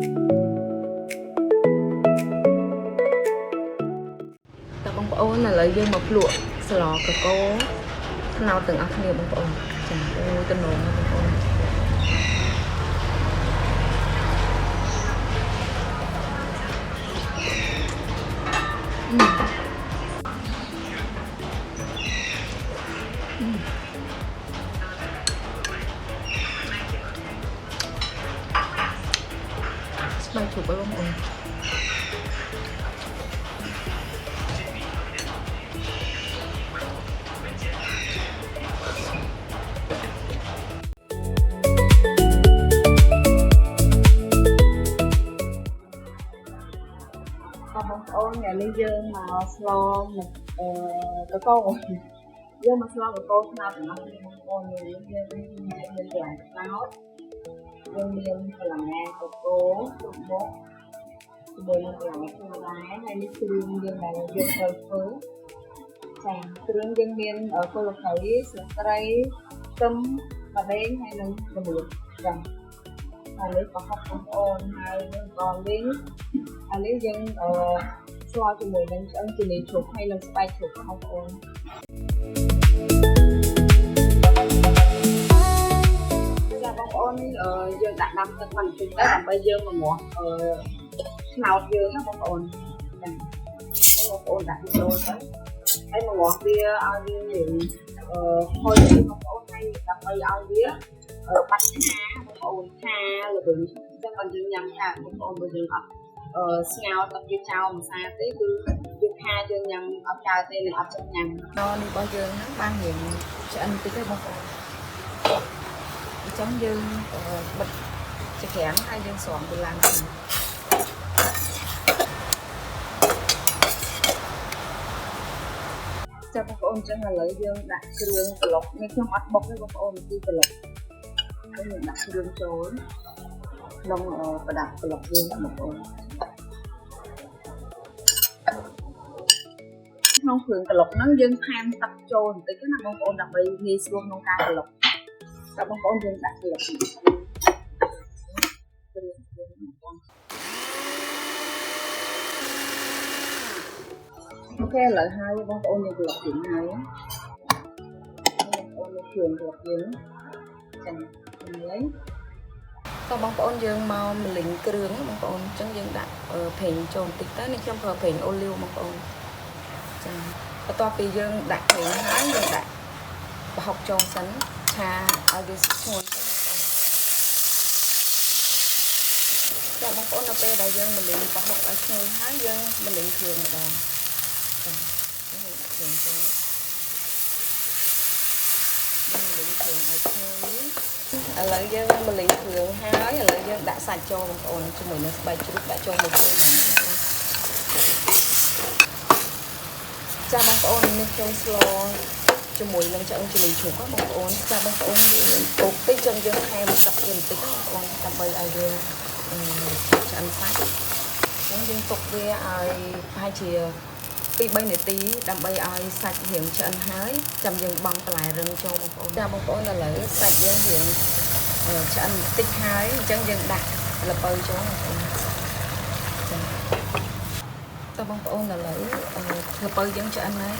បងប្អូនឥឡូវយើងមកភ្លក់ស្លកកូរថ្នោតទាំងអស់គ្នាបងប្អូនចាអូយតំណងបងប្អូនស្បែកជ្រូកបងប្អូនបងប្អូនថ្ងៃនេះយើងមកស្លមកកកូរយើងមកស្លកកូរថ្នោតទាំងអស់គ្នាបងប្អូនយើងមានកន្លែងថ្នោតយើងមានកន្លែងកកូរគ្រប់មុខជាមួយនឹងកន្លែងខ្លួនដែរហើយនេះគ្រឿងយើងដែលយើងត្រូវធ្វើចាគ្រឿងយើងមានគល់ស្លឹកស្លឹកគ្រៃខ្ទឹមបាដេងហើយនិងល្មៀតចាហើយនេះប្រហុកបងប្អូនហើយនឹងក៏លីងឥឡូវយើងស្លជាមួយនឹងឆ្អឹងជំនីជ្រូកហើយនឹងស្បែកជ្រូកបងប្អូនចាបងប្អូនយើងដាក់ដាំទឹកបន្តិចទៅដើម្បីយើងមកងាស់ឆ្នោតយើងណាបងប្អូនចាបងប្អូនដាក់ចូលទៅហើយមកងាស់វាឲ្យវាយើងហុយបងប្អូនហើយដើម្បីឲ្យវាបាត់ឆាបងប្អូនឆាល្វីងចឹងបើយើងញ៉ាំឆាបងប្អូនបើយើងអត់ស្ងោរទឹកវាចោលម្សៅទេគឺវាខាយើងញ៉ាំអត់កើតទេនឹងអត់ចង់ញ៉ាំដល់នេះរបស់យើងហ្នឹងបានរៀងឆ្អិនតិចទេបងប្អូនអញ្ចឹងយើងបិទចក្រានហើយយើងស្រង់ទៅឡើងចាបងប្អូនអញ្ចឹងឥឡូវយើងដាក់គ្រឿងប្លុកនេះខ្ញុំអត់បុកទេបងប្អូនគឺប្លុកហើយយើងដាក់គ្រឿងចូលក្នុងប្រដាប់ប្លុកយើងបងប្អូនក្នុងគ្រឿងប្លុកហ្នឹងយើងថែមទឹកចូលបន្តិចណាបងប្អូនដើម្បីងាយស្រួលក្នុងការប្លុកតែបងប្អូនយើងដាក់ប្លុកអូខេឥឡូវហើយបងប្អូនយើងប្លុកវិញហើយបងប្អូនយើងគ្រឿងប្លុកយើងចាហើយក៏បងប្អូនយើងមកម្លិញគ្រឿងបងប្អូនអញ្ចឹងយើងដាក់ប្រេងចូលបន្តិចទៅនេះខ្ញុំប្រើប្រេងអូលីវបងប្អូនចាបន្ទាប់ពីយើងដាក់ប្រេងហើយយើងដាក់ប្រហុកចូលសិនឆាឲ្យវាឈ្ងុយចាបងប្អូននៅពេលដែលយើងម្លិញប្រហុកឲ្យឈ្ងុយហើយយើងម្លិញគ្រឿងម្ដងចាយើងដាក់គ្រឿងចូលយើងម្លិញគ្រឿងឲ្យឈ្ងុយឥឡូវយើងម្លិញគ្រឿងហើយឥឡូវយើងដាក់សាច់ចូលបងប្អូនជាមួយនឹងស្បែកជ្រូកដាក់ចូលមួយគ្នាចាបងប្អូននេះចូលស្លជាមួយនឹងឆ្អឹងជំនីជ្រូកបងប្អូនចាបងប្អូនយើងពុកតិចចឹងយើងថែមទឹកវាបន្តិចបងប្អូនដើម្បីឲ្យវាឆ្អិនសាច់អញ្ចឹងយើងទុកវាឲ្យប្រហែលជា2-3នាទីដើម្បីឲ្យសាច់រៀងឆ្អិនហើយចាំយើងបង់បន្លែរឹងចូលបងប្អូនចាបងប្អូនឥឡូវសាច់យើងរៀងឆ្អិនបន្តិចហើយអញ្ចឹងយើងដាក់ល្ពៅចូលបងប្អូនចាតើបងប្អូនឥឡូវល្ពៅយើងឆ្អិនហើយ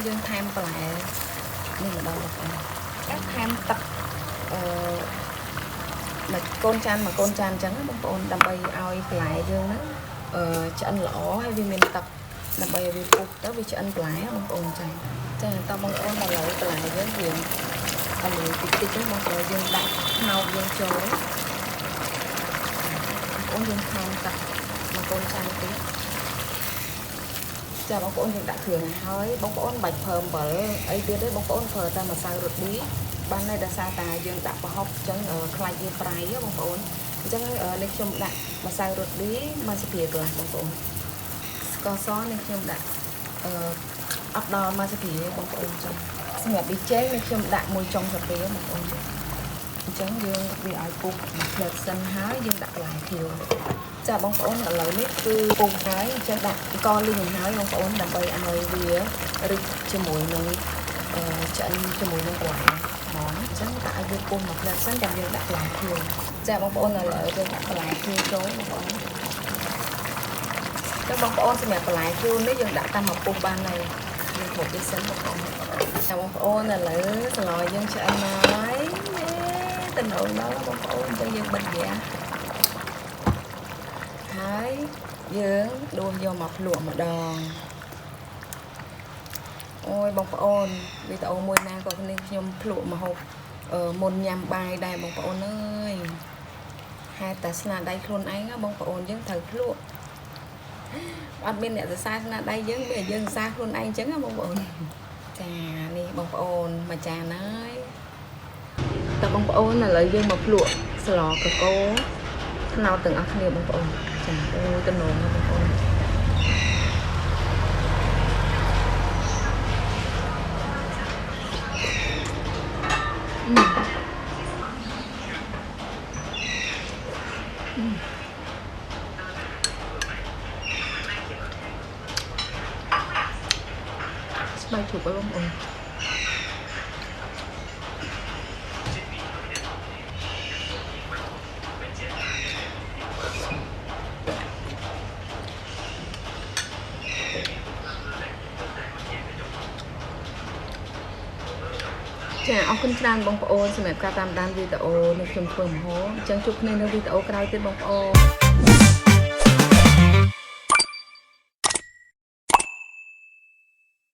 យើងថែមបន្លែនេះម្ដងបងប្អូនថែមទឹកមួយកូនចានអញ្ចឹងបងប្អូនដើម្បីឲ្យបន្លែយើងហ្នឹងឆ្អិនល្អហើយវាមានទឹកដើម្បីឲ្យវាពុះទៅវាឆ្អិនបន្លែបងប្អូនចាតើបងប្អូនឥឡូវបន្លែយើងរៀងអលីតិចហ្នឹងបងប្អូនយើងដាក់ថ្នោតយើងចូលបងប្អូនយើងថែមទឹកមួយកូនចានទៀតចាបងប្អូនយើងដាក់គ្រឿងហើយបងប្អូនបាច់ប្រើអំបិលអីទៀតទេបងប្អូនប្រើតែម្សៅរ៉ូឌីបានហើយដោយសារតែយើងដាក់ប្រហុកអញ្ចឹងខ្លាចវាប្រៃបងប្អូនអញ្ចឹងនេះខ្ញុំដាក់ម្សៅរ៉ូឌីមួយស្លាបព្រាកន្លះបងប្អូនស្ករសនេះខ្ញុំដាក់អត់ដល់មួយស្លាបព្រាបងប្អូនចឹងសម្រាប់ប៊ីចេងនេះខ្ញុំដាក់មួយចុងស្លាបព្រាបងប្អូនអញ្ចឹងយើងវាឲ្យពុះផ្លែសិនហើយយើងដាក់បន្លែខៀវចាបងប្អូនឥឡូវនេះគឺពុះហើយអញ្ចឹងដាក់កលីងហើយបងប្អូនដើម្បីឲ្យវារីកជាមួយនឹងឆ្អិនជាមួយនឹងបន្លែ ងអញ្ចឹងតែឲ្យយើងពុះមកផ្លែសិនចាំយើងដាក់បន្លែខៀវចាបងប្អូនឥឡូវយើងដាក់បន្លែខៀវចូលបងប្អូនចឹងបងប្អូនសម្រាប់បន្លែខៀវនេះយើងដាក់តាមមកពុះបានហើយយើងគ្រប់វាសិនបងប្អូនចាបងប្អូនឥឡូវសឡយើងឆ្អិនហើយតំណងដល់បងប្អូនទៅយើងបិទវាហើយយើងដួសយកមកភ្លក់ម្ដងអូយបងប្អូនវីដេអូមួយណាក៏គ្នាខ្ញុំភ្លក់មកហូបមុនញ៉ាំបាយដែរបងប្អូនអើយហេតុតែស្នាដៃខ្លួនឯងបងប្អូនយើងត្រូវភ្លក់អត់មានអ្នកសរសើរស្នាដៃយើងវាយើងសរសើរខ្លួនឯងអញ្ចឹងណាបងប្អូនចានេះបងប្អូនមួយចានហើយតើបងប្អូនឥឡូវយើងមកភ្លក់ស្លកកូថ្នោតទាំងអស់គ្នាបងប្អូនចាអូយតំណងបងប្អូនស្បែកជប់ឲ្យបងប្អូនចាអរគុណច្រើនបងប្អូនសម្រាប់ការតាមដានវីដេអូនេះខ្ញុំធ្វើម្ហូបអញ្ចឹងជួបគ្នានៅវីដេអូក្រោយទៀតបងប្អូន